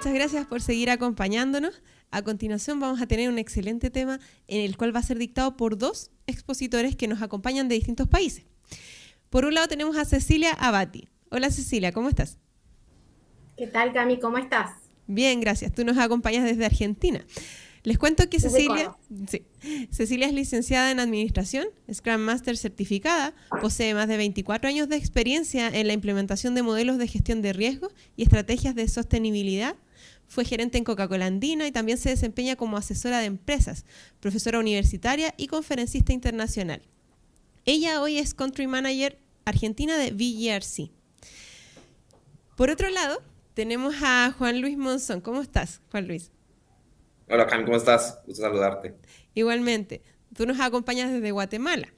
muchas gracias por seguir acompañándonos. A continuación vamos a tener un excelente tema en el cual va a ser dictado por dos expositores que nos acompañan de distintos países. Por un lado tenemos a Cecilia Abati. Hola Cecilia, ¿cómo estás? ¿Qué tal, Cami? ¿Cómo estás? Bien, gracias. Tú nos acompañas desde Argentina. Les cuento que Desde Cecilia, Córdoba. sí, Cecilia es licenciada en Administración, Scrum Master certificada, posee más de 24 años de experiencia en la implementación de modelos de gestión de riesgos y estrategias de sostenibilidad. Fue gerente en Coca-Cola Andina y también se desempeña como asesora de empresas, profesora universitaria y conferencista internacional. Ella hoy es Country Manager Argentina de VGRC. Por otro lado, tenemos a Juan Luis Monzón. ¿Cómo estás, Juan Luis? Hola, Cam, ¿cómo estás? Gusto saludarte. Igualmente, tú nos acompañas desde Guatemala.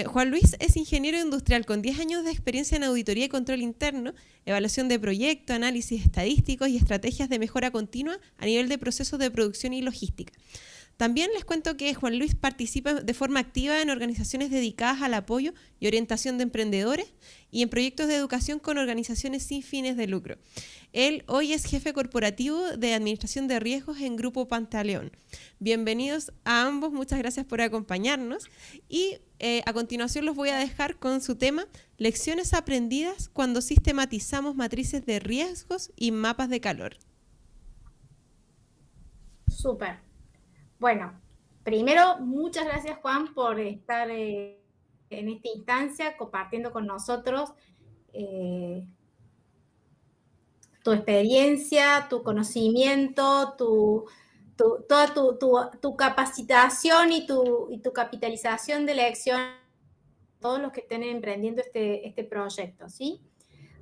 Juan Luis es ingeniero industrial con 10 años de experiencia en auditoría y control interno, evaluación de proyectos, análisis estadísticos y estrategias de mejora continua a nivel de procesos de producción y logística. También les cuento que Juan Luis participa de forma activa en organizaciones dedicadas al apoyo y orientación de emprendedores y en proyectos de educación con organizaciones sin fines de lucro. Él hoy es jefe corporativo de administración de riesgos en Grupo Pantaleón. Bienvenidos a ambos, muchas gracias por acompañarnos y a continuación los voy a dejar con su tema Lecciones aprendidas cuando sistematizamos matrices de riesgos y mapas de calor. Súper. Bueno, primero, muchas gracias, Juan, por estar en esta instancia compartiendo con nosotros eh, tu experiencia, tu conocimiento, toda tu capacitación y tu capitalización de lección, todos los que estén emprendiendo este proyecto, ¿sí?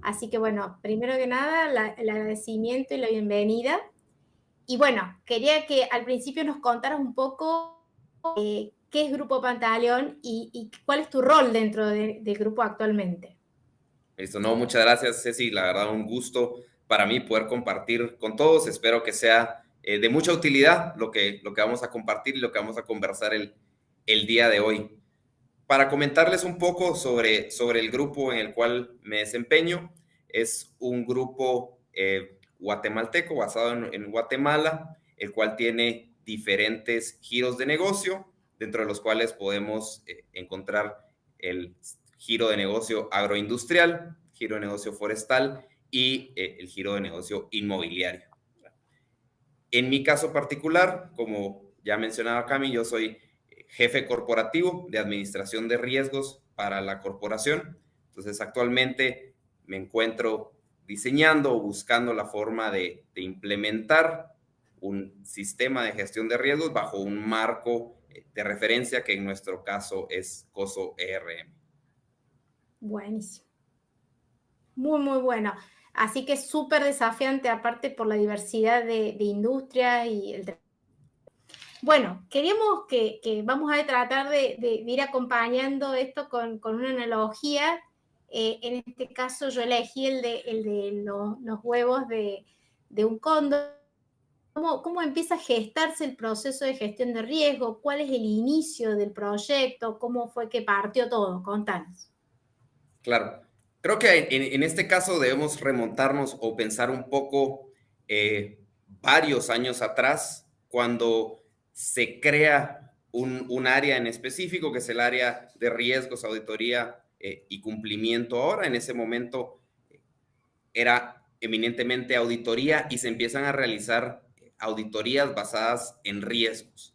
Así que, bueno, primero que nada, el agradecimiento y la bienvenida. Y bueno, quería que al principio nos contaras un poco qué es Grupo Pantaleón y cuál es tu rol dentro del grupo actualmente. Listo, no, muchas gracias, Ceci. La verdad, un gusto para mí poder compartir con todos. Espero que sea de mucha utilidad lo que vamos a compartir y lo que vamos a conversar el día de hoy. Para comentarles un poco sobre el grupo en el cual me desempeño, es un grupo guatemalteco basado en Guatemala, el cual tiene diferentes giros de negocio, dentro de los cuales podemos encontrar el giro de negocio agroindustrial, giro de negocio forestal y el giro de negocio inmobiliario. En mi caso particular, como ya mencionaba Cami, yo soy jefe corporativo de administración de riesgos para la corporación. Entonces, actualmente me encuentro diseñando o buscando la forma de implementar un sistema de gestión de riesgos bajo un marco de referencia que en nuestro caso es COSO ERM. Buenísimo. Muy, muy bueno. Así que es súper desafiante, aparte por la diversidad de industrias y el... Bueno, queríamos que vamos a tratar de ir acompañando esto con una analogía. En este caso yo elegí el de los huevos de un cóndor. ¿Cómo empieza a gestarse el proceso de gestión de riesgo? ¿Cuál es el inicio del proyecto? ¿Cómo fue que partió todo? Contanos. Claro, creo que en este caso debemos remontarnos o pensar un poco varios años atrás, cuando se crea un área en específico, que es el área de riesgos, auditoría y cumplimiento. Ahora, en ese momento, era eminentemente auditoría y se empiezan a realizar auditorías basadas en riesgos.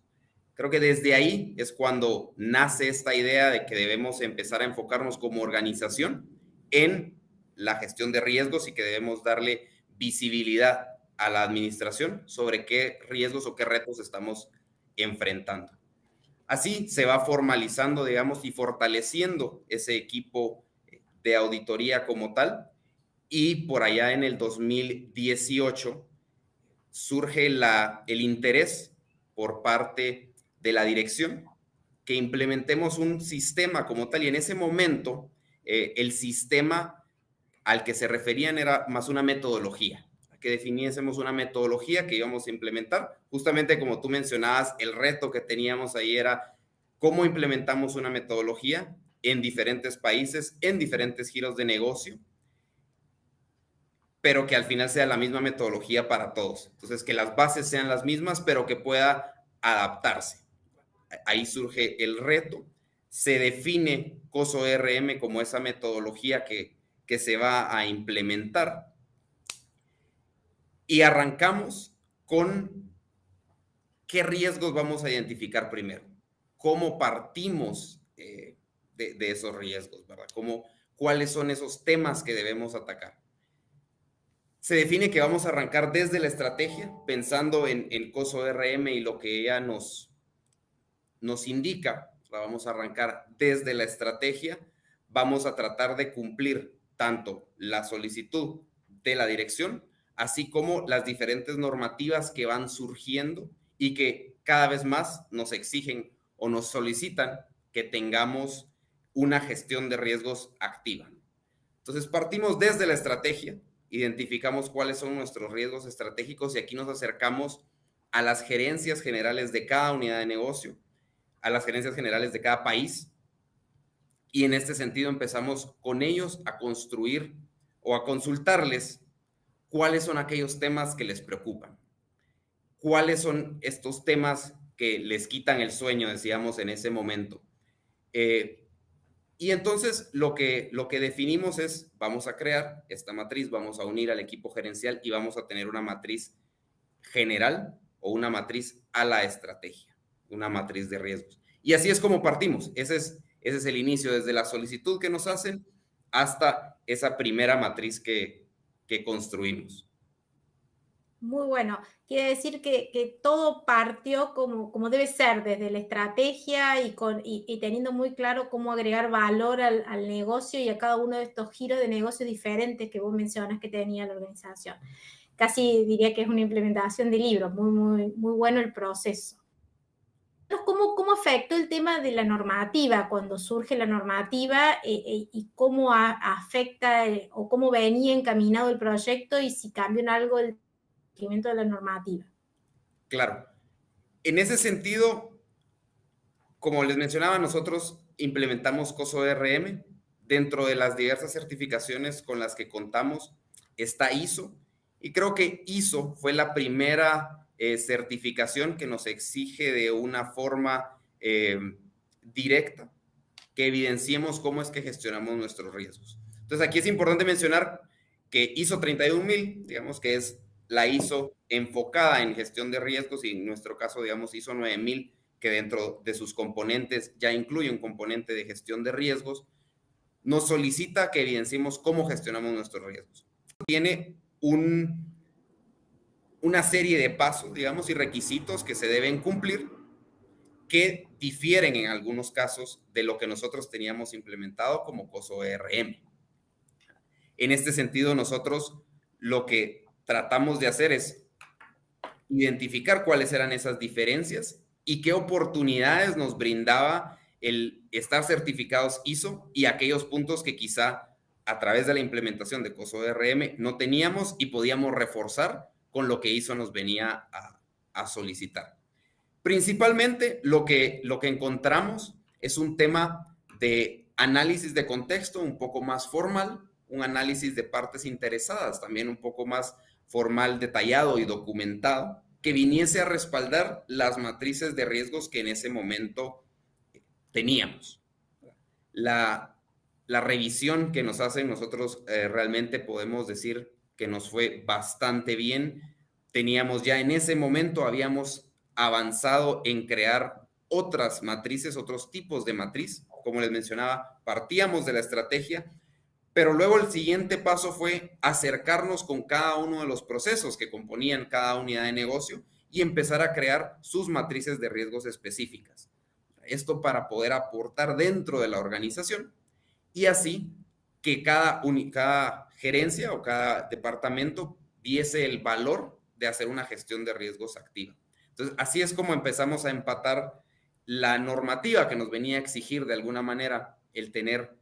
Creo que desde ahí es cuando nace esta idea de que debemos empezar a enfocarnos como organización en la gestión de riesgos y que debemos darle visibilidad a la administración sobre qué riesgos o qué retos estamos enfrentando. Así se va formalizando, digamos, y fortaleciendo ese equipo de auditoría como tal. Y por allá en el 2018 surge el interés por parte de la dirección que implementemos un sistema como tal. Y en ese momento, el sistema al que se referían era más una metodología, que definiésemos una metodología que íbamos a implementar. Justamente como tú mencionabas, el reto que teníamos ahí era cómo implementamos una metodología en diferentes países, en diferentes giros de negocio, pero que al final sea la misma metodología para todos. Entonces, que las bases sean las mismas, pero que pueda adaptarse. Ahí surge el reto. Se define COSO RM como esa metodología que se va a implementar. Y arrancamos con qué riesgos vamos a identificar primero. ¿Cómo partimos de esos riesgos, ¿verdad? ¿Cuáles son esos temas que debemos atacar? Se define que vamos a arrancar desde la estrategia, pensando en COSO RM y lo que ella nos indica. Vamos a arrancar desde la estrategia. Vamos a tratar de cumplir tanto la solicitud de la dirección, así como las diferentes normativas que van surgiendo y que cada vez más nos exigen o nos solicitan que tengamos una gestión de riesgos activa. Entonces, partimos desde la estrategia, identificamos cuáles son nuestros riesgos estratégicos y aquí nos acercamos a las gerencias generales de cada unidad de negocio, a las gerencias generales de cada país, y en este sentido empezamos con ellos a construir o a consultarles cuáles son aquellos temas que les preocupan, cuáles son estos temas que les quitan el sueño, decíamos en ese momento. Y entonces lo que definimos es, vamos a crear esta matriz, vamos a unir al equipo gerencial y vamos a tener una matriz general o una matriz a la estrategia, una matriz de riesgos. Y así es como partimos. Ese es el inicio, desde la solicitud que nos hacen hasta esa primera matriz que construimos. Muy bueno. Quiere decir que todo partió como debe ser, desde la estrategia y teniendo muy claro cómo agregar valor al negocio y a cada uno de estos giros de negocio diferentes que vos mencionas que tenía la organización. Casi diría que es una implementación de libros, muy, muy, muy bueno el proceso. ¿Cómo afectó el tema de la normativa cuando surge la normativa y cómo afecta o cómo venía encaminado el proyecto y si cambió en algo el cumplimiento de la normativa? Claro. En ese sentido, como les mencionaba, nosotros implementamos COSO RM. Dentro de las diversas certificaciones con las que contamos está ISO. Y creo que ISO fue la primera certificación que nos exige de una forma directa que evidenciemos cómo es que gestionamos nuestros riesgos. Entonces, aquí es importante mencionar que ISO 31000, digamos que es la ISO enfocada en gestión de riesgos y en nuestro caso, digamos, ISO 9000, que dentro de sus componentes ya incluye un componente de gestión de riesgos, nos solicita que evidenciemos cómo gestionamos nuestros riesgos. Tiene una serie de pasos, digamos, y requisitos que se deben cumplir que difieren en algunos casos de lo que nosotros teníamos implementado como COSO RM. En este sentido, nosotros lo que tratamos de hacer es identificar cuáles eran esas diferencias y qué oportunidades nos brindaba el estar certificados ISO y aquellos puntos que quizá a través de la implementación de COSO RM no teníamos y podíamos reforzar con lo que ISO nos venía a solicitar. Principalmente lo que encontramos es un tema de análisis de contexto un poco más formal, un análisis de partes interesadas también un poco más formal, detallado y documentado, que viniese a respaldar las matrices de riesgos que en ese momento teníamos. La revisión que nos hacen nosotros realmente podemos decir que nos fue bastante bien. Teníamos ya en ese momento, habíamos avanzado en crear otras matrices, otros tipos de matriz. Como les mencionaba, partíamos de la estrategia, pero luego el siguiente paso fue acercarnos con cada uno de los procesos que componían cada unidad de negocio y empezar a crear sus matrices de riesgos específicas. Esto para poder aportar dentro de la organización y así que cada gerencia o cada departamento viese el valor de hacer una gestión de riesgos activa. Entonces, así es como empezamos a empatar la normativa que nos venía a exigir de alguna manera el tener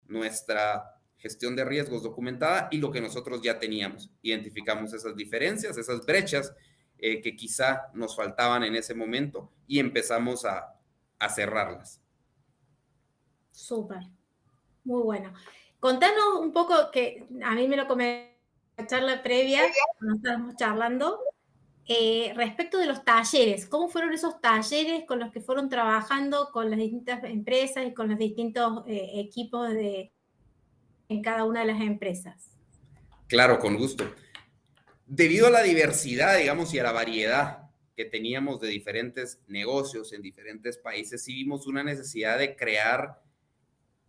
nuestra gestión de riesgos documentada y lo que nosotros ya teníamos. Identificamos esas diferencias, esas brechas que quizá nos faltaban en ese momento y empezamos a cerrarlas. Súper, muy bueno. Contanos un poco, que a mí me lo comentó la charla previa, cuando estábamos charlando, respecto de los talleres, ¿cómo fueron esos talleres con los que fueron trabajando con las distintas empresas y con los distintos equipos en cada una de las empresas? Claro, con gusto. Debido a la diversidad, digamos, y a la variedad que teníamos de diferentes negocios en diferentes países, sí vimos una necesidad de crear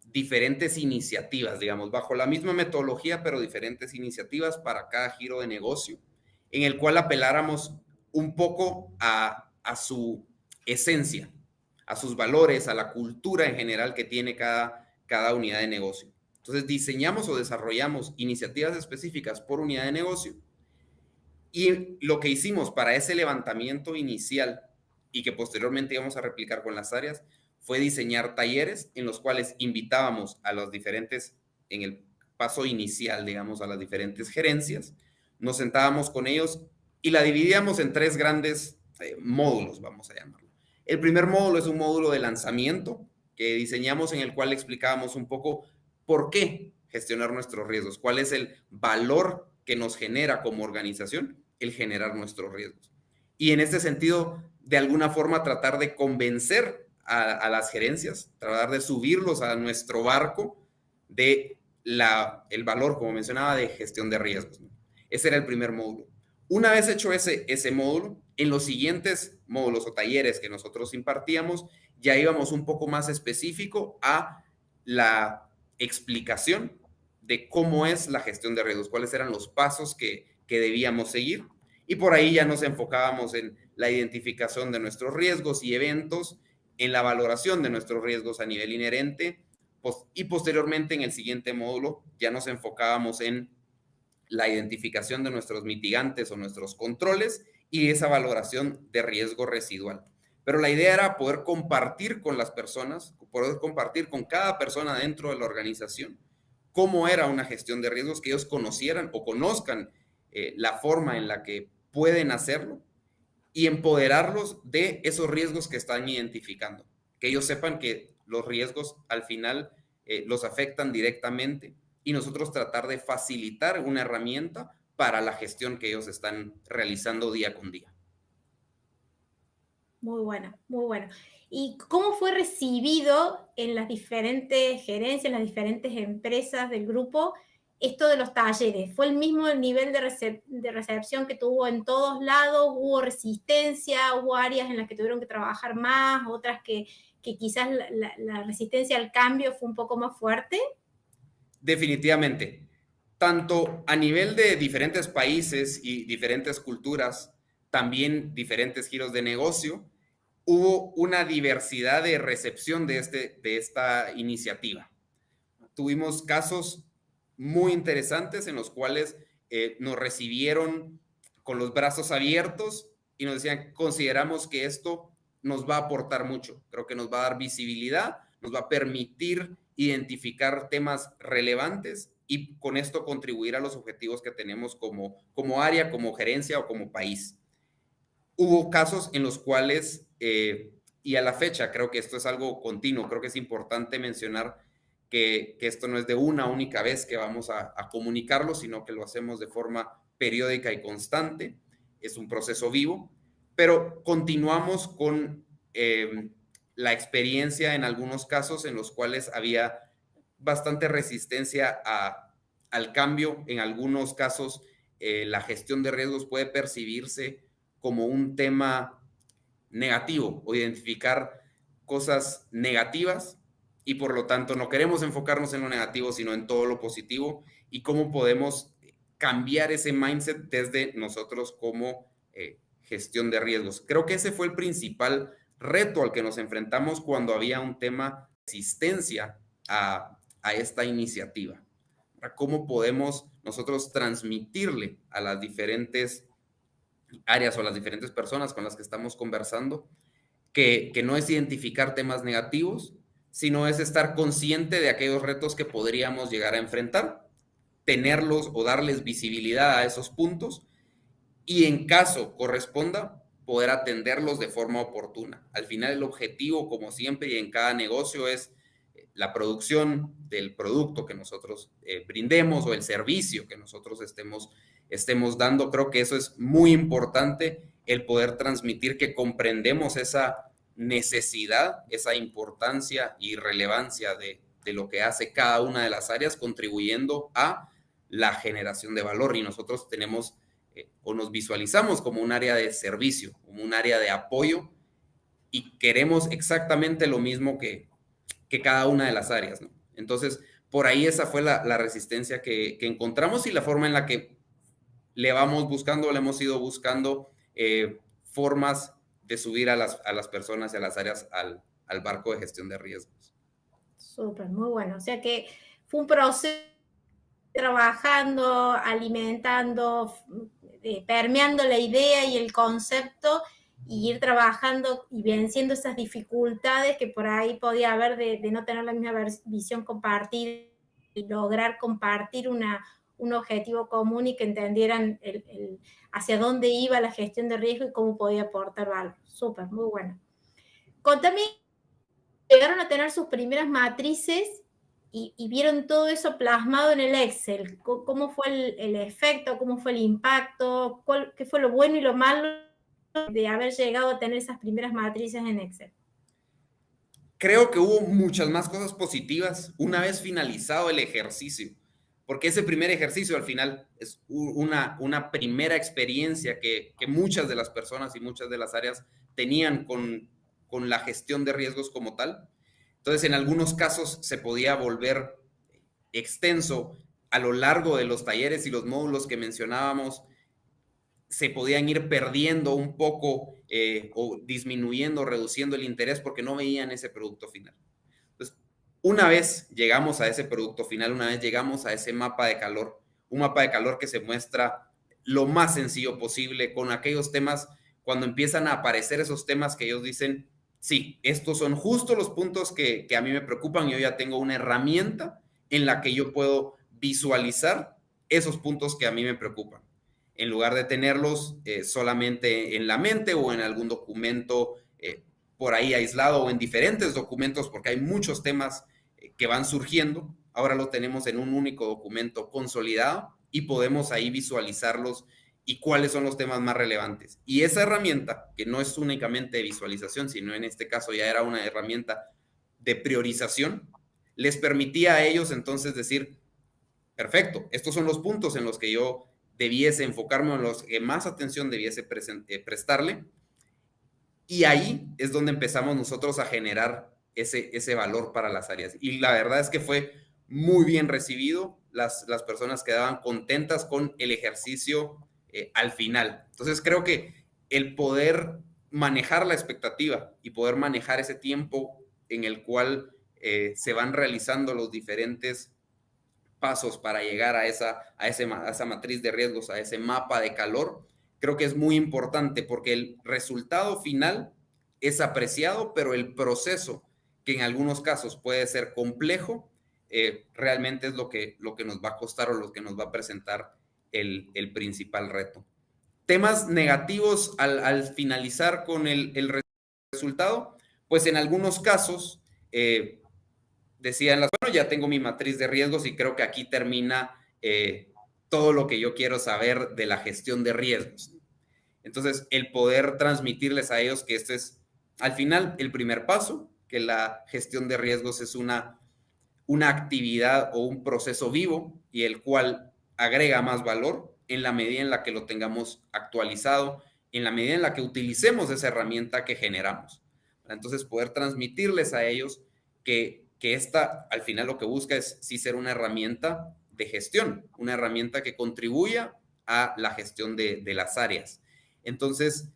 diferentes iniciativas, digamos, bajo la misma metodología, pero diferentes iniciativas para cada giro de negocio, en el cual apeláramos un poco a su esencia, a sus valores, a la cultura en general que tiene cada unidad de negocio. Entonces, diseñamos o desarrollamos iniciativas específicas por unidad de negocio. Y lo que hicimos para ese levantamiento inicial y que posteriormente íbamos a replicar con las áreas fue diseñar talleres en los cuales invitábamos a los diferentes, en el paso inicial, digamos, a las diferentes gerencias, nos sentábamos con ellos y la dividíamos en 3 grandes módulos, vamos a llamarlo. El primer módulo es un módulo de lanzamiento que diseñamos en el cual explicábamos un poco por qué gestionar nuestros riesgos, cuál es el valor que nos genera como organización el generar nuestros riesgos. Y en este sentido, de alguna forma, tratar de convencer a las gerencias, tratar de subirlos a nuestro barco de el valor, como mencionaba, de gestión de riesgos, ¿no? Ese era el primer módulo. Una vez hecho ese módulo, en los siguientes módulos o talleres que nosotros impartíamos, ya íbamos un poco más específico a la explicación de cómo es la gestión de riesgos, cuáles eran los pasos que debíamos seguir. Y por ahí ya nos enfocábamos en la identificación de nuestros riesgos y eventos, en la valoración de nuestros riesgos a nivel inherente, y posteriormente en el siguiente módulo ya nos enfocábamos en la identificación de nuestros mitigantes o nuestros controles y esa valoración de riesgo residual. Pero la idea era poder compartir con las personas, poder compartir con cada persona dentro de la organización cómo era una gestión de riesgos, que ellos conocieran o conozcan la forma en la que pueden hacerlo y empoderarlos de esos riesgos que están identificando. Que ellos sepan que los riesgos al final los afectan directamente y nosotros tratar de facilitar una herramienta para la gestión que ellos están realizando día con día. Muy bueno, muy bueno. ¿Y cómo fue recibido en las diferentes gerencias, en las diferentes empresas del grupo, esto de los talleres? ¿Fue el mismo nivel de recepción que tuvo en todos lados? ¿Hubo resistencia? ¿Hubo áreas en las que tuvieron que trabajar más? ¿Otras que quizás la resistencia al cambio fue un poco más fuerte? Definitivamente. Tanto a nivel de diferentes países y diferentes culturas, también diferentes giros de negocio, hubo una diversidad de recepción de esta iniciativa. Tuvimos casos muy interesantes en los cuales nos recibieron con los brazos abiertos y nos decían, consideramos que esto nos va a aportar mucho, creo que nos va a dar visibilidad, nos va a permitir identificar temas relevantes y con esto contribuir a los objetivos que tenemos como área, como gerencia o como país. Hubo casos en los cuales, y a la fecha, creo que esto es algo continuo, creo que es importante mencionar que esto no es de una única vez que vamos a comunicarlo, sino que lo hacemos de forma periódica y constante, es un proceso vivo, pero continuamos con la experiencia en algunos casos en los cuales había bastante resistencia al cambio, en algunos casos la gestión de riesgos puede percibirse como un tema negativo o identificar cosas negativas y por lo tanto no queremos enfocarnos en lo negativo, sino en todo lo positivo y cómo podemos cambiar ese mindset desde nosotros como gestión de riesgos. Creo que ese fue el principal reto al que nos enfrentamos cuando había un tema de resistencia a esta iniciativa. ¿Cómo podemos nosotros transmitirle a las diferentes áreas o a las diferentes personas con las que estamos conversando que no es identificar temas negativos, sino es estar consciente de aquellos retos que podríamos llegar a enfrentar, tenerlos o darles visibilidad a esos puntos y en caso corresponda, poder atenderlos de forma oportuna. Al final el objetivo, como siempre y en cada negocio, es la producción del producto que nosotros brindemos o el servicio que nosotros estemos dando. Creo que eso es muy importante, el poder transmitir que comprendemos esa necesidad, esa importancia y relevancia de lo que hace cada una de las áreas contribuyendo a la generación de valor. Y nosotros tenemos o nos visualizamos como un área de servicio, como un área de apoyo, y queremos exactamente lo mismo que cada una de las áreas, ¿no? Entonces, por ahí esa fue la resistencia que encontramos y la forma en la que le hemos ido buscando formas de subir a las personas y a las áreas al barco de gestión de riesgos. Súper, muy bueno. O sea que fue un proceso trabajando, alimentando, permeando la idea y el concepto, y ir trabajando y venciendo esas dificultades que por ahí podía haber de no tener la misma visión compartida y lograr compartir un objetivo común y que entendieran hacia dónde iba la gestión de riesgo y cómo podía aportar valor. Súper, muy bueno. Contame, llegaron a tener sus primeras matrices y vieron todo eso plasmado en el Excel. ¿Cómo fue el efecto? ¿Cómo fue el impacto? ¿Qué fue lo bueno y lo malo de haber llegado a tener esas primeras matrices en Excel? Creo que hubo muchas más cosas positivas una vez finalizado el ejercicio, porque ese primer ejercicio al final es una primera experiencia que muchas de las personas y muchas de las áreas tenían con la gestión de riesgos como tal. Entonces, en algunos casos se podía volver extenso a lo largo de los talleres y los módulos que mencionábamos. Se podían ir perdiendo un poco o disminuyendo, reduciendo el interés porque no veían ese producto final. Entonces, una vez llegamos a ese producto final, una vez llegamos a ese mapa de calor, un mapa de calor que se muestra lo más sencillo posible con aquellos temas, cuando empiezan a aparecer esos temas que ellos dicen, sí, estos son justo los puntos que a mí me preocupan, yo ya tengo una herramienta en la que yo puedo visualizar esos puntos que a mí me preocupan, en lugar de tenerlos solamente en la mente o en algún documento por ahí aislado o en diferentes documentos, porque hay muchos temas que van surgiendo. Ahora lo tenemos en un único documento consolidado y podemos ahí visualizarlos y cuáles son los temas más relevantes. Y esa herramienta, que no es únicamente de visualización, sino en este caso ya era una herramienta de priorización, les permitía a ellos entonces decir, perfecto, estos son los puntos en los que yo debiese enfocarme, en los que más atención debiese prestarle, y ahí es donde empezamos nosotros a generar ese valor para las áreas. Y la verdad es que fue muy bien recibido, las personas quedaban contentas con el ejercicio al final. Entonces creo que el poder manejar la expectativa y poder manejar ese tiempo en el cual se van realizando los diferentes pasos para llegar a esa matriz de riesgos, a ese mapa de calor, creo que es muy importante porque el resultado final es apreciado, pero el proceso, que en algunos casos puede ser complejo, realmente es lo que nos va a costar o lo que nos va a presentar el principal reto. Temas negativos al finalizar con el resultado, pues en algunos casos decían bueno, ya tengo mi matriz de riesgos y creo que aquí termina todo lo que yo quiero saber de la gestión de riesgos. Entonces, el poder transmitirles a ellos que este es, al final, el primer paso, que la gestión de riesgos es una actividad o un proceso vivo y el cual agrega más valor en la medida en la que lo tengamos actualizado, en la medida en la que utilicemos esa herramienta que generamos. Entonces, poder transmitirles a ellos que esta, al final, lo que busca es sí ser una herramienta de gestión, una herramienta que contribuya a la gestión de las áreas. Entonces,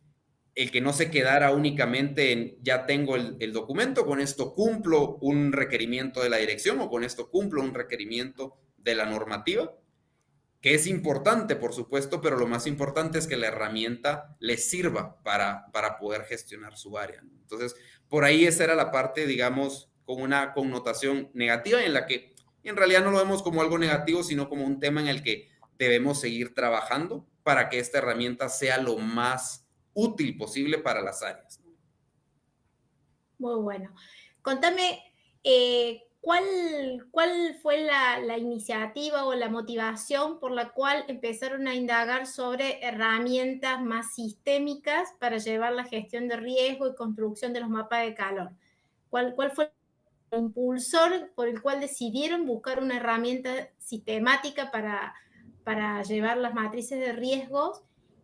el que no se quedara únicamente en ya tengo el documento, con esto cumplo un requerimiento de la dirección o con esto cumplo un requerimiento de la normativa, que es importante, por supuesto, pero lo más importante es que la herramienta les sirva para poder gestionar su área. Entonces, por ahí esa era la parte, digamos, con una connotación negativa en la que en realidad no lo vemos como algo negativo, sino como un tema en el que debemos seguir trabajando para que esta herramienta sea lo más útil posible para las áreas. Muy bueno. Contame, ¿Cuál fue la iniciativa o la motivación por la cual empezaron a indagar sobre herramientas más sistémicas para llevar la gestión de riesgo y construcción de los mapas de calor? ¿Cuál fue el impulsor por el cual decidieron buscar una herramienta sistemática para llevar las matrices de riesgos?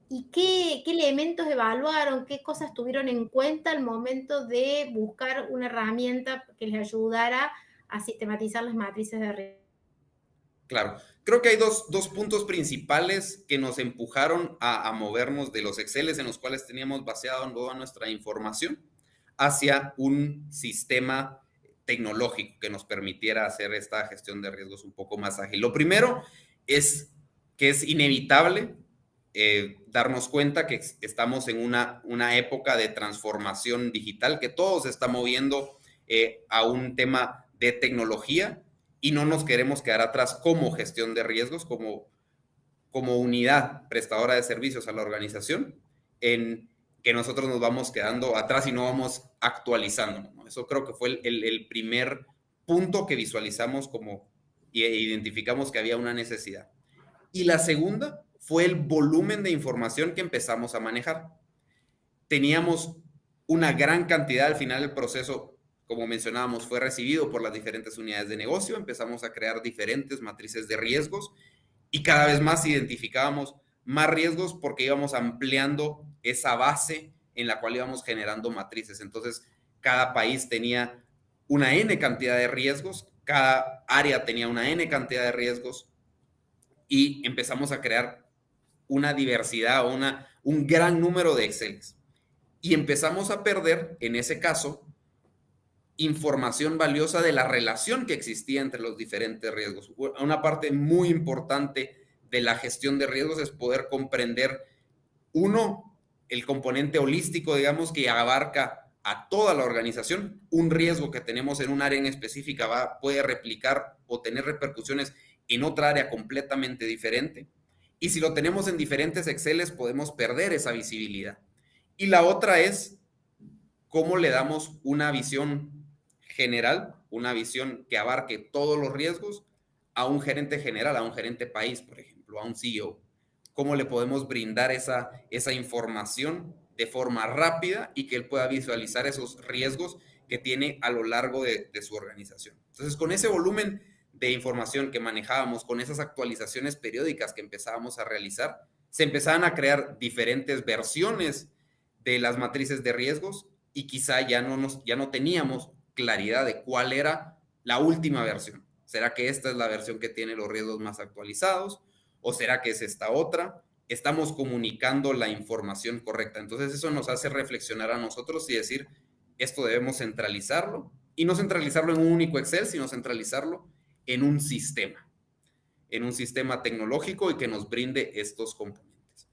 ¿Y qué elementos evaluaron, qué cosas tuvieron en cuenta al momento de buscar una herramienta que les ayudara a sistematizar las matrices de riesgo? Claro, creo que hay dos puntos principales que nos empujaron a movernos de los Exceles en los cuales teníamos baseado toda nuestra información hacia un sistema tecnológico que nos permitiera hacer esta gestión de riesgos un poco más ágil. Lo primero es que es inevitable darnos cuenta que estamos en una época de transformación digital, que todo se está moviendo a un tema de tecnología y no nos queremos quedar atrás como gestión de riesgos, como unidad prestadora de servicios a la organización, en que nosotros nos vamos quedando atrás y no vamos actualizando, ¿no? Eso creo que fue el primer punto que visualizamos y identificamos que había una necesidad. Y la segunda fue el volumen de información que empezamos a manejar. Teníamos una gran cantidad al final del proceso, como mencionábamos, fue recibido por las diferentes unidades de negocio, empezamos a crear diferentes matrices de riesgos y cada vez más identificábamos más riesgos porque íbamos ampliando esa base en la cual íbamos generando matrices. Entonces, cada país tenía una N cantidad de riesgos, cada área tenía una N cantidad de riesgos y empezamos a crear una diversidad o un gran número de Exceles. Y empezamos a perder, en ese caso, información valiosa de la relación que existía entre los diferentes riesgos. Una parte muy importante de la gestión de riesgos es poder comprender, uno, el componente holístico, digamos, que abarca a toda la organización. Un riesgo que tenemos en un área en específica puede replicar o tener repercusiones en otra área completamente diferente. Y si lo tenemos en diferentes Exceles, podemos perder esa visibilidad. Y la otra es cómo le damos una visión general, una visión que abarque todos los riesgos a un gerente general, a un gerente país, por ejemplo, a un CEO. ¿Cómo le podemos brindar esa información de forma rápida y que él pueda visualizar esos riesgos que tiene a lo largo de su organización? Entonces, con ese volumen de información que manejábamos, con esas actualizaciones periódicas que empezábamos a realizar, se empezaban a crear diferentes versiones de las matrices de riesgos y quizá ya no teníamos claridad de cuál era la última versión. ¿Será que esta es la versión que tiene los riesgos más actualizados? ¿O será que es esta otra? Estamos comunicando la información correcta. Entonces eso nos hace reflexionar a nosotros y decir, esto debemos centralizarlo. Y no centralizarlo en un único Excel, sino centralizarlo en un sistema tecnológico y que nos brinde estos componentes.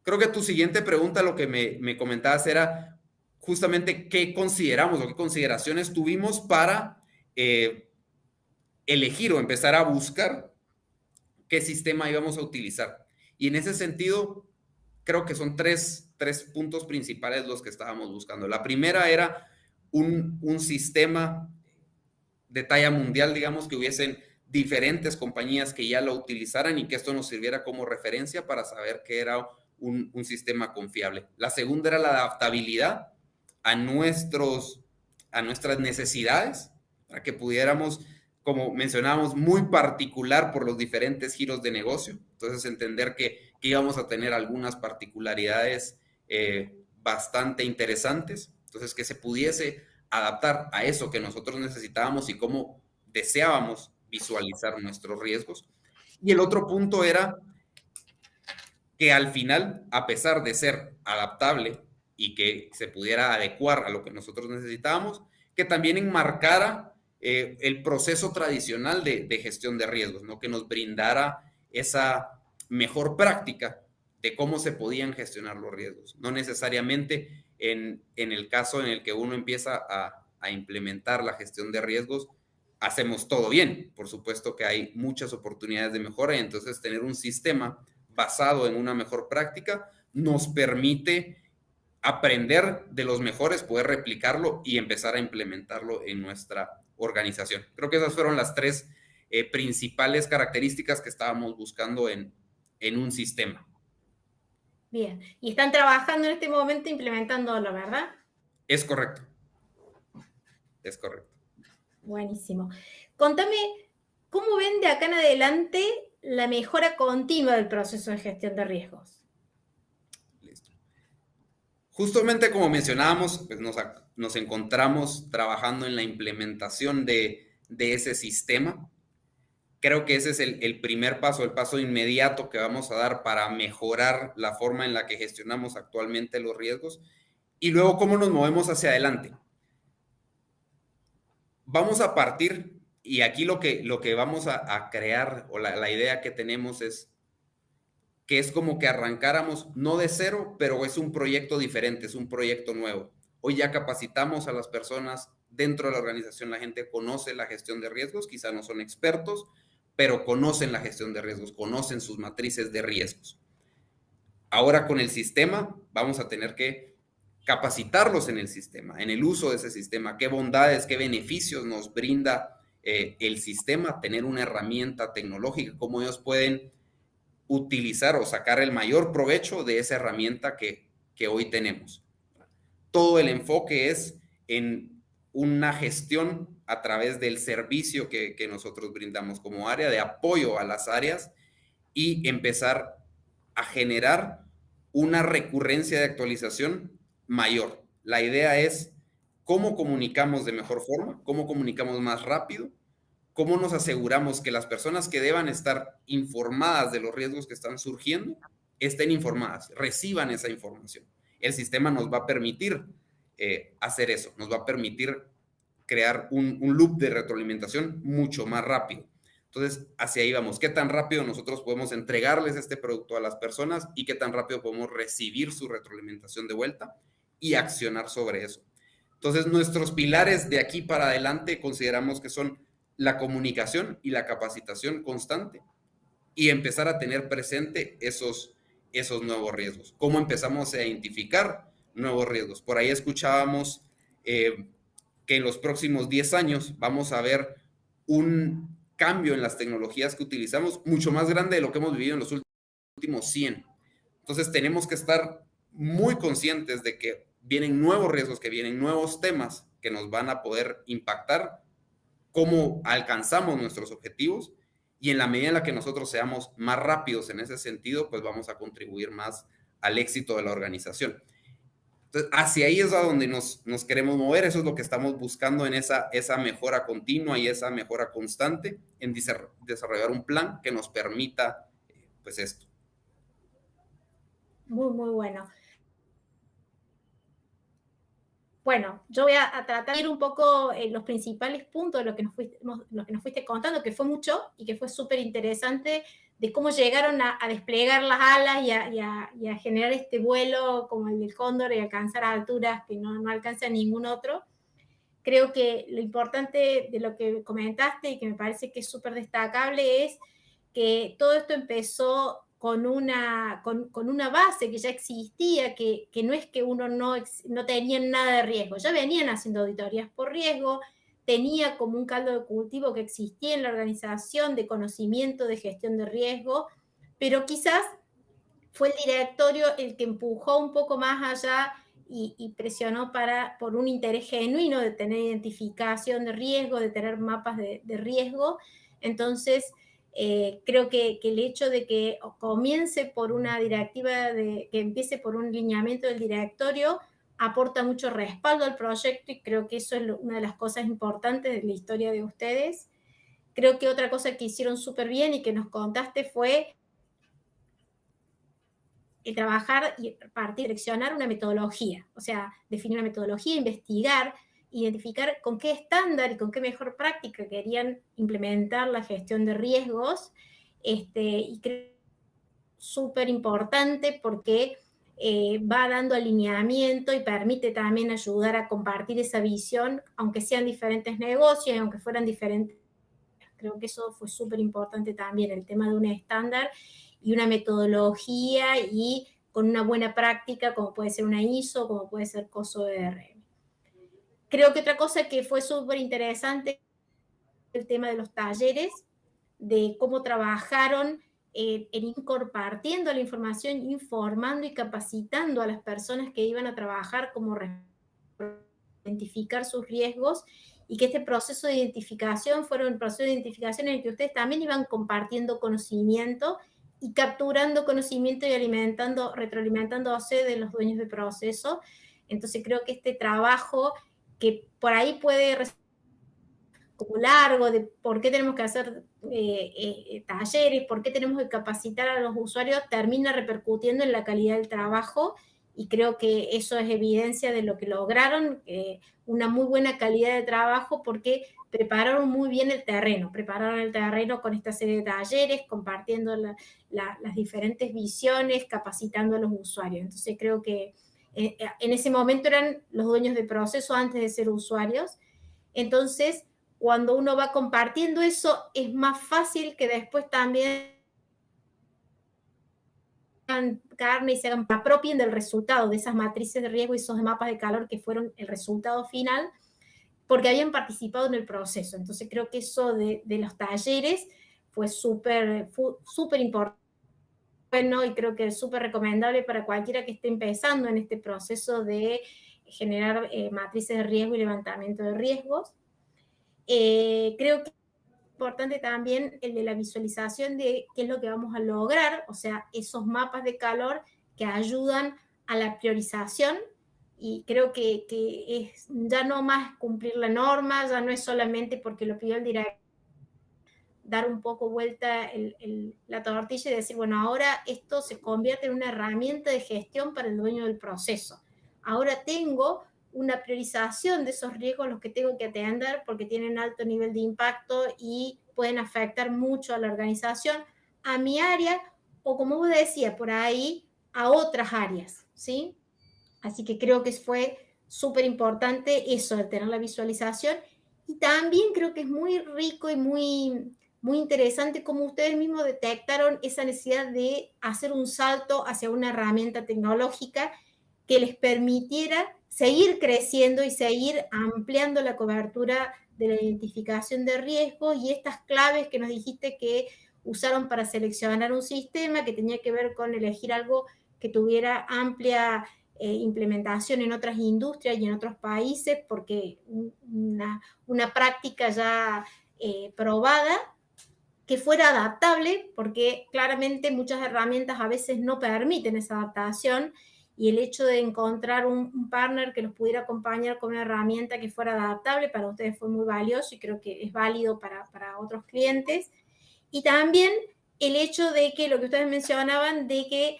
Creo que tu siguiente pregunta, lo que me comentabas era justamente qué consideramos o qué consideraciones tuvimos para elegir o empezar a buscar qué sistema íbamos a utilizar. Y en ese sentido, creo que son tres puntos principales los que estábamos buscando. La primera era un sistema de talla mundial, digamos, que hubiesen diferentes compañías que ya lo utilizaran y que esto nos sirviera como referencia para saber que era un sistema confiable. La segunda era la adaptabilidad a nuestras necesidades, para que pudiéramos, como mencionábamos, muy particular por los diferentes giros de negocio. Entonces, entender que íbamos a tener algunas particularidades bastante interesantes. Entonces, que se pudiese adaptar a eso que nosotros necesitábamos y cómo deseábamos visualizar nuestros riesgos. Y el otro punto era que al final, a pesar de ser adaptable y que se pudiera adecuar a lo que nosotros necesitábamos, que también enmarcara el proceso tradicional de gestión de riesgos, ¿no? Que nos brindara esa mejor práctica de cómo se podían gestionar los riesgos. No necesariamente en el caso en el que uno empieza a implementar la gestión de riesgos, hacemos todo bien. Por supuesto que hay muchas oportunidades de mejora y entonces tener un sistema basado en una mejor práctica nos permite aprender de los mejores, poder replicarlo y empezar a implementarlo en nuestra organización. Creo que esas fueron las tres principales características que estábamos buscando en un sistema. Bien, y están trabajando en este momento implementándolo, ¿verdad? Es correcto. Es correcto. Buenísimo. Contame, ¿cómo ven de acá en adelante la mejora continua del proceso de gestión de riesgos? Listo. Justamente como mencionábamos, pues nos encontramos trabajando en la implementación de ese sistema. Creo que ese es el primer paso, el paso inmediato que vamos a dar para mejorar la forma en la que gestionamos actualmente los riesgos y luego cómo nos movemos hacia adelante. Vamos a partir, y aquí lo que vamos a crear, o la idea que tenemos es que es como que arrancáramos no de cero, pero es un proyecto diferente, es un proyecto nuevo. Hoy ya capacitamos a las personas dentro de la organización, la gente conoce la gestión de riesgos, quizá no son expertos, pero conocen la gestión de riesgos, conocen sus matrices de riesgos. Ahora con el sistema vamos a tener que capacitarlos en el sistema, en el uso de ese sistema, qué bondades, qué beneficios nos brinda el sistema, tener una herramienta tecnológica, cómo ellos pueden utilizar o sacar el mayor provecho de esa herramienta que hoy tenemos. Todo el enfoque es en una gestión a través del servicio que nosotros brindamos como área de apoyo a las áreas y empezar a generar una recurrencia de actualización mayor. La idea es cómo comunicamos de mejor forma, cómo comunicamos más rápido, cómo nos aseguramos que las personas que deban estar informadas de los riesgos que están surgiendo estén informadas, reciban esa información. El sistema nos va a permitir hacer eso, nos va a permitir crear un loop de retroalimentación mucho más rápido. Entonces, hacia ahí vamos. ¿Qué tan rápido nosotros podemos entregarles este producto a las personas y qué tan rápido podemos recibir su retroalimentación de vuelta y accionar sobre eso? Entonces, nuestros pilares de aquí para adelante consideramos que son la comunicación y la capacitación constante y empezar a tener presente esos nuevos riesgos. ¿Cómo empezamos a identificar nuevos riesgos? Por ahí escuchábamos que en los próximos 10 años vamos a ver un cambio en las tecnologías que utilizamos mucho más grande de lo que hemos vivido en los últimos 100. Entonces tenemos que estar muy conscientes de que vienen nuevos riesgos, que vienen nuevos temas que nos van a poder impactar cómo alcanzamos nuestros objetivos y en la medida en la que nosotros seamos más rápidos en ese sentido, pues vamos a contribuir más al éxito de la organización. Entonces, hacia ahí es a donde nos queremos mover, eso es lo que estamos buscando en esa mejora continua y esa mejora constante, en desarrollar un plan que nos permita, pues esto. Muy, muy bueno. Bueno, yo voy a tratar de ir un poco los principales puntos de lo que nos fuiste contando, que fue mucho y que fue súper interesante, de cómo llegaron a desplegar las alas y a generar este vuelo como el del cóndor y alcanzar alturas que no alcanza ningún otro. Creo que lo importante de lo que comentaste y que me parece que es súper destacable es que todo esto empezó con una base que ya existía, que no es que uno no tenía nada de riesgo, ya venían haciendo auditorías por riesgo, tenía como un caldo de cultivo que existía en la organización de conocimiento de gestión de riesgo, pero quizás fue el directorio el que empujó un poco más allá y presionó por un interés genuino de tener identificación de riesgo, de tener mapas de riesgo. Entonces, creo que el hecho de que comience por una directiva, que empiece por un lineamiento del directorio, aporta mucho respaldo al proyecto y creo que eso es una de las cosas importantes de la historia de ustedes. Creo que otra cosa que hicieron súper bien y que nos contaste fue trabajar y partir, direccionar una metodología, o sea, definir una metodología, investigar, identificar con qué estándar y con qué mejor práctica querían implementar la gestión de riesgos, y creo súper importante porque va dando alineamiento y permite también ayudar a compartir esa visión, aunque sean diferentes negocios, aunque fueran diferentes. Creo que eso fue súper importante también, el tema de un estándar y una metodología y con una buena práctica, como puede ser una ISO, como puede ser COSO DRM. Creo que otra cosa que fue súper interesante el tema de los talleres, de cómo trabajaron en ir compartiendo la información, informando y capacitando a las personas que iban a trabajar, como identificar sus riesgos, y que este proceso de identificación fuera un proceso de identificación en el que ustedes también iban compartiendo conocimiento y capturando conocimiento y retroalimentándose de los dueños de proceso. Entonces creo que este trabajo, que por ahí puede como largo, de por qué tenemos que hacer talleres, por qué tenemos que capacitar a los usuarios, termina repercutiendo en la calidad del trabajo, y creo que eso es evidencia de lo que lograron, una muy buena calidad de trabajo, porque prepararon muy bien el terreno, con esta serie de talleres, compartiendo las diferentes visiones, capacitando a los usuarios. Entonces creo que en ese momento eran los dueños de proceso antes de ser usuarios. Entonces, cuando uno va compartiendo eso, es más fácil que después también hagan carne y se apropien del resultado de esas matrices de riesgo y esos mapas de calor que fueron el resultado final, porque habían participado en el proceso. Entonces creo que eso de los talleres fue súper importante, bueno, y creo que es súper recomendable para cualquiera que esté empezando en este proceso de generar matrices de riesgo y levantamiento de riesgos. Creo que es importante también el de la visualización de qué es lo que vamos a lograr, o sea, esos mapas de calor que ayudan a la priorización, y creo que es ya no más cumplir la norma, ya no es solamente porque lo pidió el director, dar un poco vuelta la tortilla y decir, bueno, ahora esto se convierte en una herramienta de gestión para el dueño del proceso. Ahora tengo una priorización de esos riesgos los que tengo que atender porque tienen alto nivel de impacto y pueden afectar mucho a la organización, a mi área, o como vos decías, por ahí, a otras áreas, ¿sí? Así que creo que fue súper importante eso, de tener la visualización, y también creo que es muy rico y muy interesante cómo ustedes mismos detectaron esa necesidad de hacer un salto hacia una herramienta tecnológica que les permitiera seguir creciendo y seguir ampliando la cobertura de la identificación de riesgos, y estas claves que nos dijiste que usaron para seleccionar un sistema que tenía que ver con elegir algo que tuviera amplia implementación en otras industrias y en otros países, porque una práctica ya probada, que fuera adaptable, porque claramente muchas herramientas a veces no permiten esa adaptación, y el hecho de encontrar un partner que los pudiera acompañar con una herramienta que fuera adaptable para ustedes fue muy valioso, y creo que es válido para otros clientes. Y también el hecho de que, lo que ustedes mencionaban, de que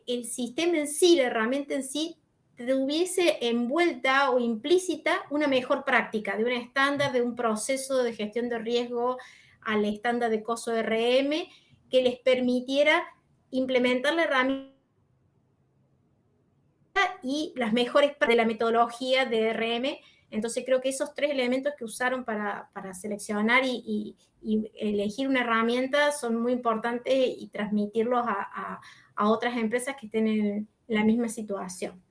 el sistema en sí, la herramienta en sí, tuviese envuelta o implícita una mejor práctica, de un estándar, de un proceso de gestión de riesgo al estándar de COSO RM, que les permitiera implementar la herramienta y las mejores de la metodología de RM. Entonces creo que esos tres elementos que usaron para seleccionar y elegir una herramienta son muy importantes, y transmitirlos a otras empresas que estén en la misma situación.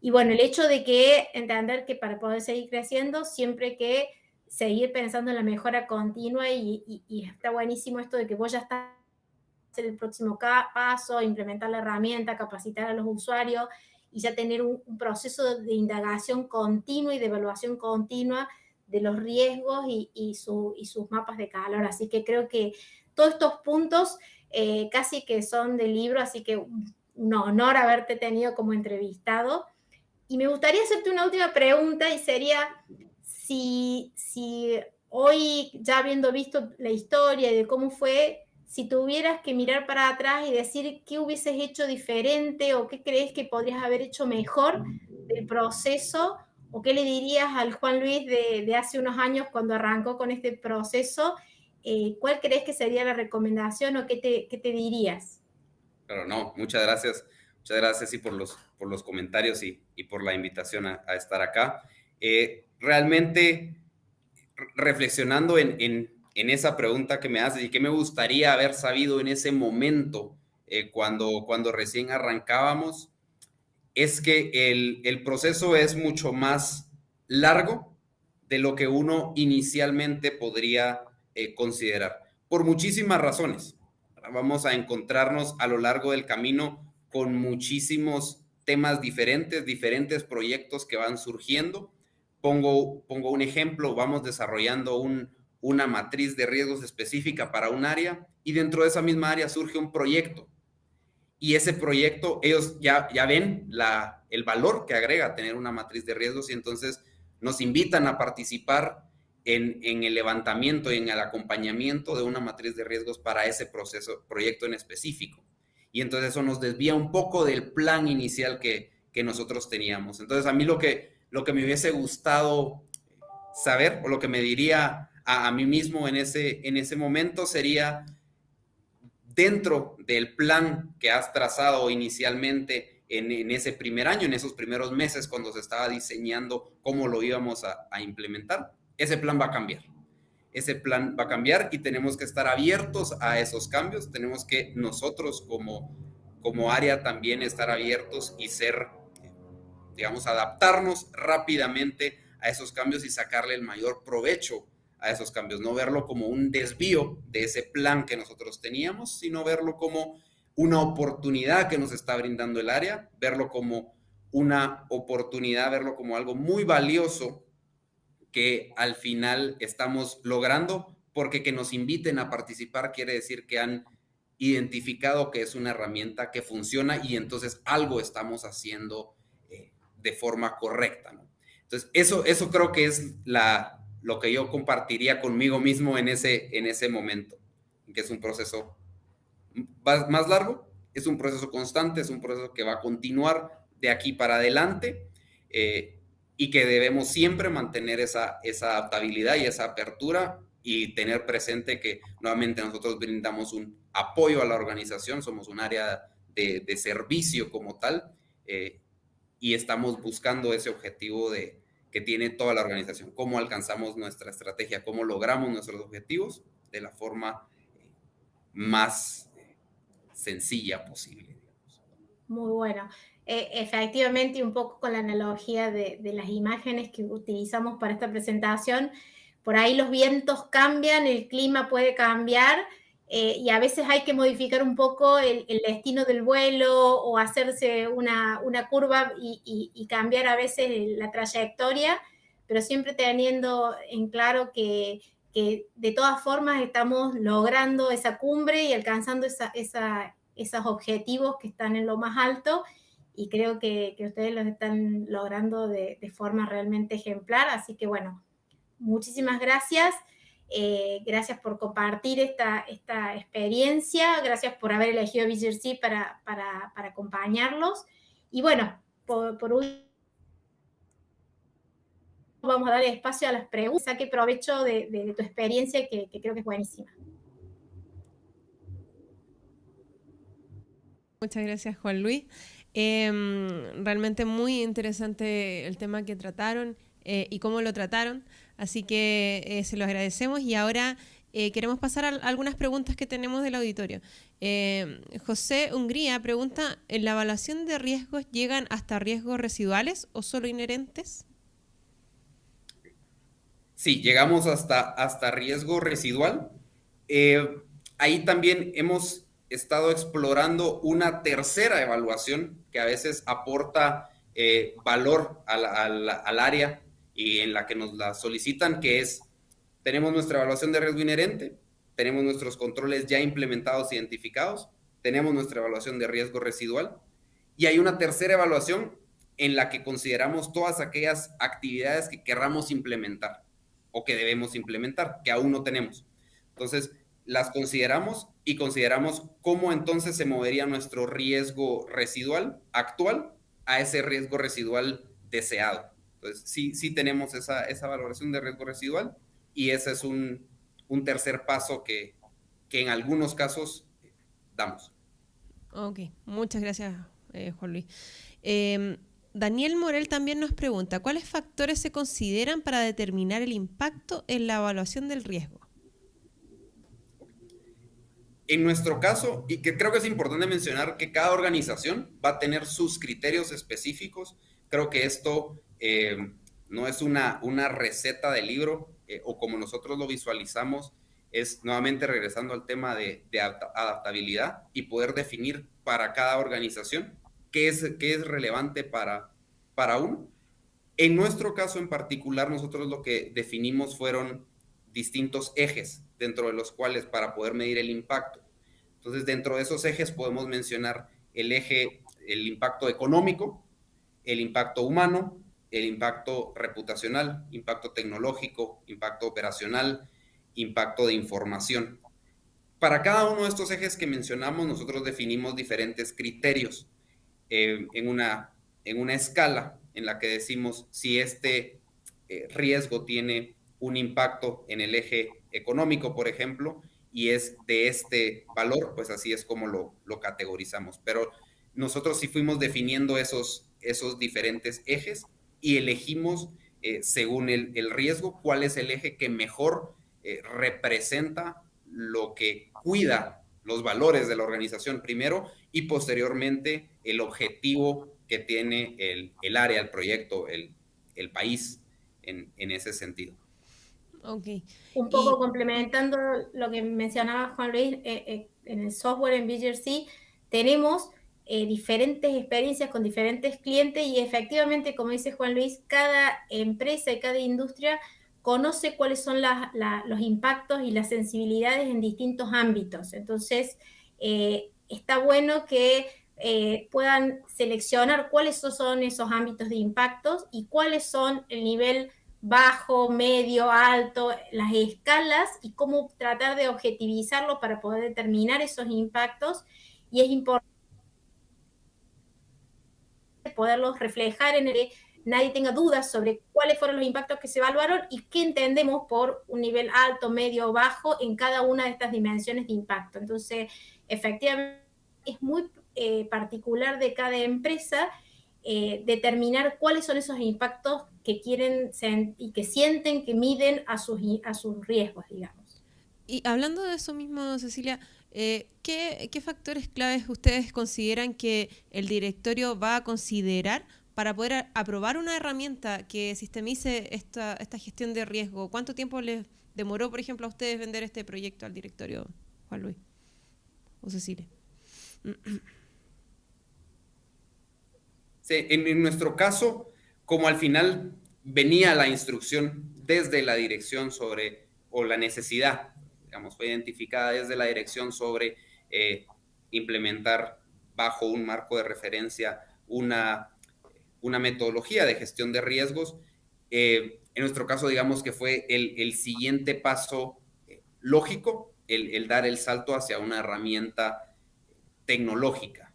Y bueno, el hecho de que entender que para poder seguir creciendo, siempre hay que seguir pensando en la mejora continua, y está buenísimo esto de que vos ya estás en el próximo paso, implementar la herramienta, capacitar a los usuarios, y ya tener un proceso de indagación continua y de evaluación continua de los riesgos y sus mapas de calor. Así que creo que todos estos puntos casi que son de libro, así que un honor haberte tenido como entrevistado. Y me gustaría hacerte una última pregunta, y sería si hoy, ya habiendo visto la historia de cómo fue, si tuvieras que mirar para atrás y decir qué hubieses hecho diferente, o qué crees que podrías haber hecho mejor del proceso, o qué le dirías al Juan Luis de hace unos años cuando arrancó con este proceso, ¿cuál crees que sería la recomendación, o qué te dirías? Pero no, muchas gracias. Muchas gracias, y por los comentarios, y por la invitación a estar acá. Realmente, reflexionando en esa pregunta que me haces, y qué me gustaría haber sabido en ese momento cuando recién arrancábamos, es que el proceso es mucho más largo de lo que uno inicialmente podría considerar, por muchísimas razones. Vamos a encontrarnos a lo largo del camino con muchísimos temas diferentes proyectos que van surgiendo. Pongo un ejemplo, vamos desarrollando una matriz de riesgos específica para un área y dentro de esa misma área surge un proyecto. Y ese proyecto, ellos ya ven el valor que agrega tener una matriz de riesgos y entonces nos invitan a participar en el levantamiento y en el acompañamiento de una matriz de riesgos para ese proyecto en específico. Y entonces eso nos desvía un poco del plan inicial que nosotros teníamos. Entonces a mí lo que me hubiese gustado saber, o lo que me diría a mí mismo en ese momento sería, dentro del plan que has trazado inicialmente en ese primer año, en esos primeros meses cuando se estaba diseñando cómo lo íbamos a implementar, ese plan va a cambiar. Ese plan va a cambiar y tenemos que estar abiertos a esos cambios. Tenemos que nosotros como área también estar abiertos y ser, digamos, adaptarnos rápidamente a esos cambios y sacarle el mayor provecho a esos cambios, no verlo como un desvío de ese plan que nosotros teníamos, sino verlo como una oportunidad que nos está brindando el área, verlo como una oportunidad, verlo como algo muy valioso que al final estamos logrando, porque que nos inviten a participar quiere decir que han identificado que es una herramienta que funciona y entonces algo estamos haciendo de forma correcta, ¿no? Entonces, eso creo que es lo que yo compartiría conmigo mismo en ese momento, que es un proceso más largo, es un proceso constante, es un proceso que va a continuar de aquí para adelante y que debemos siempre mantener esa adaptabilidad y esa apertura y tener presente que nuevamente nosotros brindamos un apoyo a la organización, somos un área de servicio como tal y estamos buscando ese objetivo que tiene toda la organización, cómo alcanzamos nuestra estrategia, cómo logramos nuestros objetivos de la forma más sencilla posible. Digamos. Muy bueno. Efectivamente, un poco con la analogía de las imágenes que utilizamos para esta presentación, por ahí los vientos cambian, el clima puede cambiar y a veces hay que modificar un poco el destino del vuelo o hacerse una curva y cambiar a veces la trayectoria, pero siempre teniendo en claro que de todas formas estamos logrando esa cumbre y alcanzando esos objetivos que están en lo más alto y creo que ustedes los están logrando de forma realmente ejemplar, así que bueno, muchísimas gracias. Gracias por compartir esta experiencia, gracias por haber elegido BGRC para acompañarlos. Y bueno, por último, vamos a dar espacio a las preguntas. Saque provecho de tu experiencia, que creo que es buenísima. Muchas gracias, Juan Luis. Realmente muy interesante el tema que trataron y cómo lo trataron. Así que se lo agradecemos y ahora queremos pasar a algunas preguntas que tenemos del auditorio. José Hungría pregunta, ¿en la evaluación de riesgos llegan hasta riesgos residuales o solo inherentes? Sí, llegamos hasta riesgo residual. Ahí también hemos estado explorando una tercera evaluación que a veces aporta valor al área y en la que nos la solicitan, que es, tenemos nuestra evaluación de riesgo inherente, tenemos nuestros controles ya implementados, identificados, tenemos nuestra evaluación de riesgo residual y hay una tercera evaluación en la que consideramos todas aquellas actividades que querramos implementar o que debemos implementar, que aún no tenemos. Entonces, las consideramos y consideramos cómo entonces se movería nuestro riesgo residual actual a ese riesgo residual deseado. Entonces, sí tenemos esa valoración de riesgo residual y ese es un tercer paso que en algunos casos damos. Ok, muchas gracias, Juan Luis. Daniel Morel también nos pregunta, ¿cuáles factores se consideran para determinar el impacto en la evaluación del riesgo? En nuestro caso, y que creo que es importante mencionar que cada organización va a tener sus criterios específicos. Creo que esto no es una receta de libro, o como nosotros lo visualizamos, es nuevamente regresando al tema de adaptabilidad y poder definir para cada organización qué es relevante para uno. En nuestro caso en particular, nosotros lo que definimos fueron distintos ejes dentro de los cuales para poder medir el impacto. Entonces, dentro de esos ejes podemos mencionar el impacto económico, el impacto humano, el impacto reputacional, impacto tecnológico, impacto operacional, impacto de información. Para cada uno de estos ejes que mencionamos, nosotros definimos diferentes criterios en una escala en la que decimos si este riesgo tiene un impacto en el eje económico, por ejemplo, y es de este valor, pues así es como lo categorizamos. Pero nosotros sí fuimos definiendo esos diferentes ejes y elegimos, según el riesgo, cuál es el eje que mejor representa lo que cuida los valores de la organización primero y posteriormente el objetivo que tiene el área, el proyecto, el país en ese sentido. Ok. Un poco complementando lo que mencionaba Juan Luis, en el software en BGRC tenemos diferentes experiencias con diferentes clientes y efectivamente, como dice Juan Luis, cada empresa y cada industria conoce cuáles son los impactos y las sensibilidades en distintos ámbitos. Entonces, está bueno que puedan seleccionar cuáles son esos ámbitos de impactos y cuáles son el nivel bajo, medio, alto, las escalas y cómo tratar de objetivizarlo para poder determinar esos impactos. Y es importante poderlos reflejar en el que nadie tenga dudas sobre cuáles fueron los impactos que se evaluaron y qué entendemos por un nivel alto, medio o bajo en cada una de estas dimensiones de impacto. Entonces, efectivamente, es muy particular de cada empresa determinar cuáles son esos impactos que quieren y que sienten que miden a sus riesgos, digamos. Y hablando de eso mismo, Cecilia, ¿qué factores claves ustedes consideran que el directorio va a considerar para poder aprobar una herramienta que sistemice esta gestión de riesgo? ¿Cuánto tiempo les demoró, por ejemplo, a ustedes vender este proyecto al directorio, Juan Luis o Cecilia? Sí, en nuestro caso, como al final venía la instrucción desde la dirección o la necesidad, digamos, fue identificada desde la dirección sobre implementar bajo un marco de referencia una metodología de gestión de riesgos. En nuestro caso, digamos que fue el siguiente paso lógico, el dar el salto hacia una herramienta tecnológica.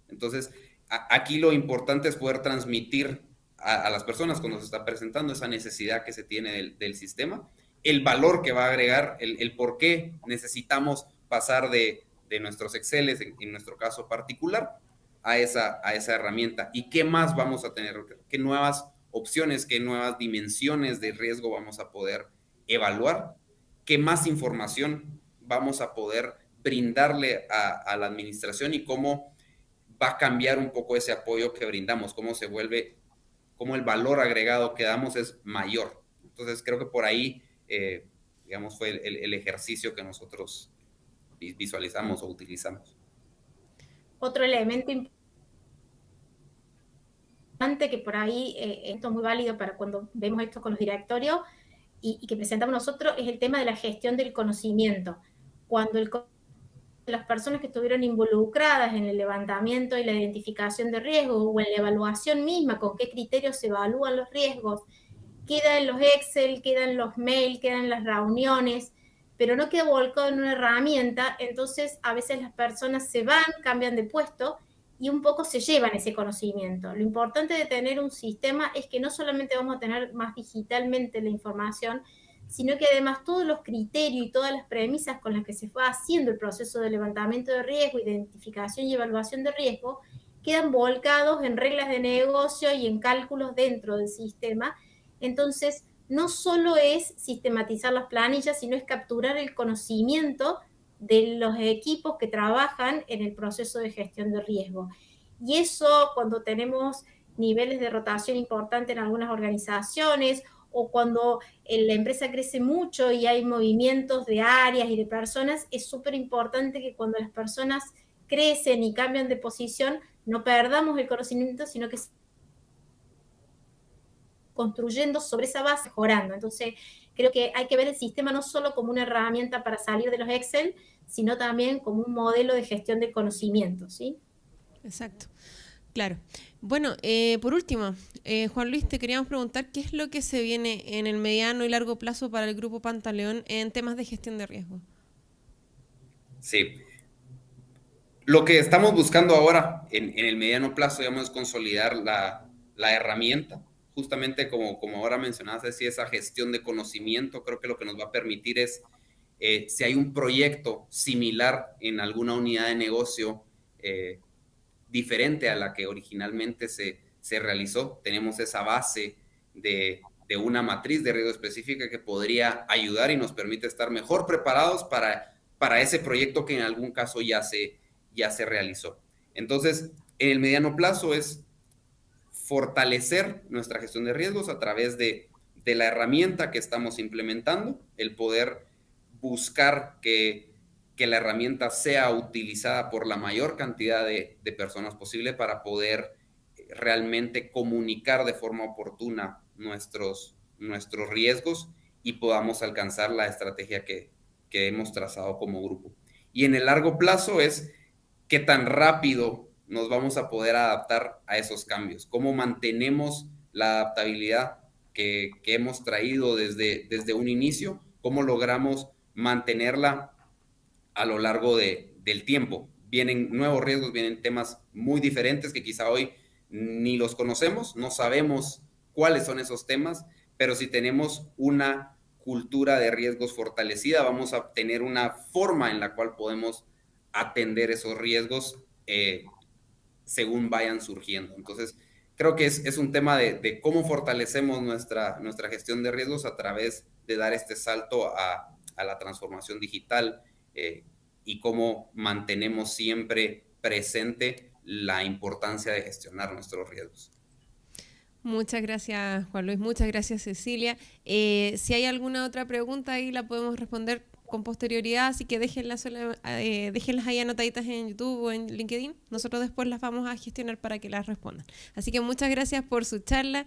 Entonces, aquí lo importante es poder transmitir a las personas cuando se está presentando esa necesidad que se tiene del sistema, el valor que va a agregar, el por qué necesitamos pasar de nuestros Exceles, en nuestro caso particular, a esa herramienta. ¿Y qué más vamos a tener? ¿Qué nuevas opciones, qué nuevas dimensiones de riesgo vamos a poder evaluar? ¿Qué más información vamos a poder brindarle a la administración y cómo va a cambiar un poco ese apoyo que brindamos, cómo el valor agregado que damos es mayor? Entonces creo que por ahí, digamos, fue el ejercicio que nosotros visualizamos o utilizamos. Otro elemento importante que por ahí esto es muy válido para cuando vemos esto con los directorios y que presentamos nosotros es el tema de la gestión del conocimiento. Cuando las personas que estuvieron involucradas en el levantamiento y la identificación de riesgos o en la evaluación misma, con qué criterios se evalúan los riesgos, queda en los Excel, queda en los mails, queda en las reuniones, pero no queda volcado en una herramienta. Entonces a veces las personas se van, cambian de puesto y un poco se llevan ese conocimiento. Lo importante de tener un sistema es que no solamente vamos a tener más digitalmente la información, sino que además todos los criterios y todas las premisas con las que se fue haciendo el proceso de levantamiento de riesgo, identificación y evaluación de riesgo, quedan volcados en reglas de negocio y en cálculos dentro del sistema. Entonces, no solo es sistematizar las planillas, sino es capturar el conocimiento de los equipos que trabajan en el proceso de gestión de riesgo. Y eso, cuando tenemos niveles de rotación importantes en algunas organizaciones, o cuando la empresa crece mucho y hay movimientos de áreas y de personas, es súper importante que cuando las personas crecen y cambian de posición, no perdamos el conocimiento, sino que construyendo sobre esa base, mejorando. Entonces, creo que hay que ver el sistema no solo como una herramienta para salir de los Excel, sino también como un modelo de gestión de conocimiento, ¿sí? Exacto. Claro. Bueno, por último, Juan Luis, te queríamos preguntar qué es lo que se viene en el mediano y largo plazo para el Grupo Pantaleón en temas de gestión de riesgo. Sí. Lo que estamos buscando ahora en el mediano plazo, digamos, es consolidar la herramienta, justamente como ahora mencionabas, es decir, esa gestión de conocimiento. Creo que lo que nos va a permitir es, si hay un proyecto similar en alguna unidad de negocio diferente a la que originalmente se realizó, tenemos esa base de una matriz de riesgo específica que podría ayudar y nos permite estar mejor preparados para ese proyecto que en algún caso ya se realizó. Entonces, en el mediano plazo es fortalecer nuestra gestión de riesgos a través de la herramienta que estamos implementando, el poder buscar que la herramienta sea utilizada por la mayor cantidad de personas posible para poder realmente comunicar de forma oportuna nuestros riesgos y podamos alcanzar la estrategia que hemos trazado como grupo. Y en el largo plazo es qué tan rápido nos vamos a poder adaptar a esos cambios, cómo mantenemos la adaptabilidad que hemos traído desde un inicio, cómo logramos mantenerla a lo largo del tiempo. Vienen nuevos riesgos, vienen temas muy diferentes que quizá hoy ni los conocemos, no sabemos cuáles son esos temas, pero si tenemos una cultura de riesgos fortalecida, vamos a tener una forma en la cual podemos atender esos riesgos según vayan surgiendo. Entonces, creo que es un tema de cómo fortalecemos nuestra gestión de riesgos a través de dar este salto a la transformación digital y cómo mantenemos siempre presente la importancia de gestionar nuestros riesgos. Muchas gracias, Juan Luis. Muchas gracias, Cecilia. Si hay alguna otra pregunta, ahí la podemos responder con posterioridad, así que déjenlas ahí anotaditas en YouTube o en LinkedIn. Nosotros después las vamos a gestionar para que las respondan. Así que muchas gracias por su charla.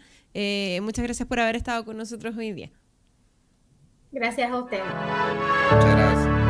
Muchas gracias por haber estado con nosotros hoy día. Gracias a usted. Muchas gracias.